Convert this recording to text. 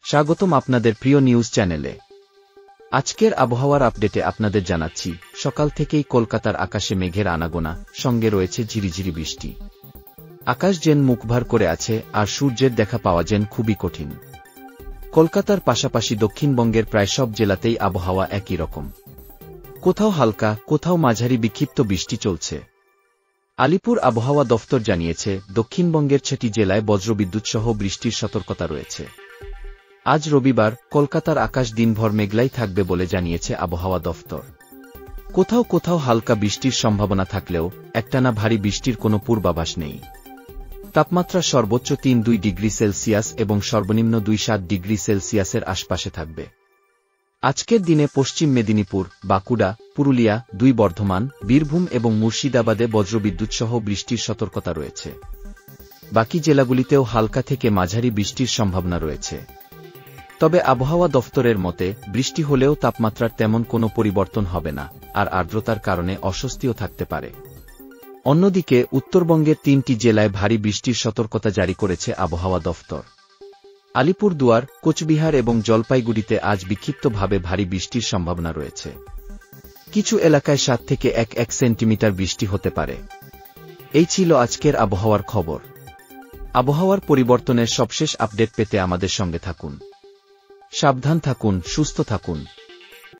স্বাগতম আপনাদের প্রিয় নিউজ চ্যানেলে। আজকের আবহাওয়ার আপডেটে আপনাদের জানাচ্ছি, সকাল থেকেই কলকাতার আকাশে মেঘের আনাগোনা, সঙ্গে রয়েছে ঝিরিঝিরি বৃষ্টি। আকাশ যেন মুখভার করে আছে, আর সূর্যের দেখা পাওয়া যেন খুবই কঠিন। কলকাতার পাশাপাশি দক্ষিণবঙ্গের প্রায় সব জেলাতেই আবহাওয়া একই রকম। কোথাও হালকা, কোথাও মাঝারি বিক্ষিপ্ত বৃষ্টি চলছে। আলিপুর আবহাওয়া দফতর জানিয়েছে, দক্ষিণবঙ্গের 6টি জেলায় বজ্রবিদ্যুৎসহ বৃষ্টির সতর্কতা রয়েছে। আজ রবিবার কলকাতার আকাশ দিনভর মেঘলাই থাকবে বলে জানিয়েছে আবহাওয়া দফতর। কোথাও কোথাও হালকা বৃষ্টির সম্ভাবনা থাকলেও একটানা ভারী বৃষ্টির কোনো পূর্বাভাস নেই। তাপমাত্রা সর্বোচ্চ ৩২ ডিগ্রি সেলসিয়াস এবং সর্বনিম্ন ২৭ ডিগ্রি সেলসিয়াসের আশপাশে থাকবে। আজকের দিনে পশ্চিম মেদিনীপুর, বাঁকুড়া, পুরুলিয়া, ২ বর্ধমান, বীরভূম এবং মুর্শিদাবাদে বজ্রবিদ্যুৎসহ বৃষ্টির সতর্কতা রয়েছে। বাকি জেলাগুলিতেও হালকা থেকে মাঝারি বৃষ্টির সম্ভাবনা রয়েছে। তবে আবহাওয়া দফতরের মতে, বৃষ্টি হলেও তাপমাত্রার তেমন কোনো পরিবর্তন হবে না, আর আর্দ্রতার কারণে অস্বস্তিও থাকতে পারে। অন্যদিকে উত্তরবঙ্গের ৩টি জেলায় ভারী বৃষ্টির সতর্কতা জারি করেছে আবহাওয়া দফতর। আলিপুরদুয়ার, কোচবিহার এবং জলপাইগুড়িতে আজ বিক্ষিপ্তভাবে ভারী বৃষ্টির সম্ভাবনা রয়েছে। কিছু এলাকায় ৭ থেকে ১ সেন্টিমিটার বৃষ্টি হতে পারে। এই ছিল আজকের আবহাওয়ার খবর। আবহাওয়ার পরিবর্তনের সবশেষ আপডেট পেতে আমাদের সঙ্গে থাকুন। সাবধান থাকুন, সুস্থ থাকুন।